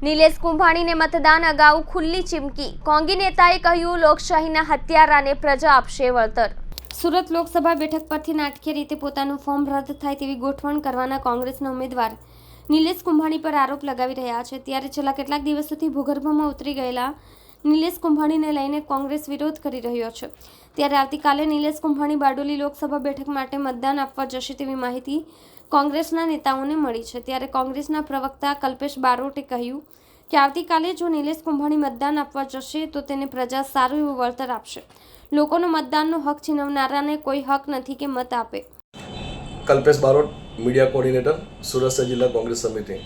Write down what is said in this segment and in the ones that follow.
નિલેશ કુંભાણીને મતદાન અગાઉ ખુલ્લી ચીમકી. કોંગી નેતાએ કહ્યું, લોકશાહીના હત્યારાને પ્રજા આપશે વળતર. સુરત લોકસભા બેઠક પરથી નાટકીય રીતે પોતાનું ફોર્મ રદ થાય તેવી ગોઠવણ કરવાના કોંગ્રેસના ઉમેદવાર નિલેશ કુંભાણી પર આરોપ લગાવી રહ્યા છે. ત્યારે છેલ્લા કેટલાક દિવસોથી ભૂગર્ભમાં ઉતરી ગયેલા નિલેશ કુંભાણીને લઈને કોંગ્રેસ વિરોધ કરી રહ્યો છે. ત્યારે આવતીકાલે નિલેશ કુંભાણી બારડોલી લોકસભા બેઠક માટે મતદાન આપવા જશે તેવી માહિતી કોંગ્રેસના નેતાઓને મળી છે. ત્યારે કોંગ્રેસના પ્રવક્તા કલ્પેશ બારોટે કહ્યું કે આવતીકાલે જો નિલેશ કુંભાણી મતદાન આપવા જશે તો તેને પ્રજા સારું એવું વળતર આપશે. લોકોનો મતદાનનો હક છીનવનારાને કોઈ હક નથી કે મત આપે. કલ્પેશ બારોટ, મીડિયા કોર્ડિનેટર, સુરત શહેર જિલ્લા કોંગ્રેસ સમિતિ.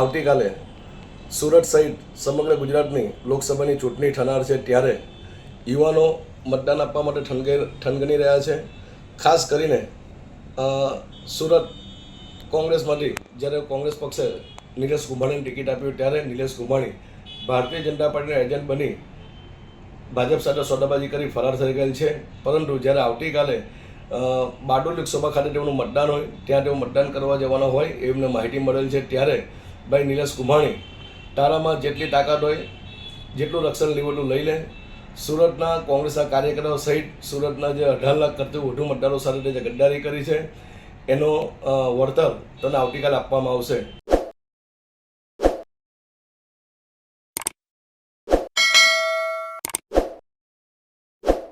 આવતીકાલે સુરત સહિત સમગ્ર ગુજરાતની લોકસભાની ચૂંટણી થનાર છે, ત્યારે યુવાનો મતદાન આપવા માટે ઠનગની રહ્યા છે. ખાસ કરીને સુરત કોંગ્રેસમાંથી જ્યારે કોંગ્રેસ પક્ષે નિલેશ કુંભાણીને ટિકિટ આપી, ત્યારે નિલેશ કુંભાણી ભારતીય જનતા પાર્ટીના એજન્ટ બની ભાજપ સાથે સોદાબાજી કરી ફરાર થઈ ગયેલ છે. પરંતુ જ્યારે આવતીકાલે બારડોલી લોકસભા ખાતે તેઓનું મતદાન હોય, ત્યાં તેઓ મતદાન કરવા જવાના હોય એમને માહિતી મળેલ છે. ત્યારે ભાઈ નિલેશ કુંભાણી તારામાં જેટલી તાકાત હોય, જેટલું રક્ષણ લેવું એટલું લઈ લે. સુરતના કોંગ્રેસના કાર્યકરો સહિત સુરતના જે 18 લાખ કરતાં વધુ મતદારો સાથે જે ગદ્દારી કરી છે, એનો વળતર તને આવતીકાલે આપવામાં આવશે.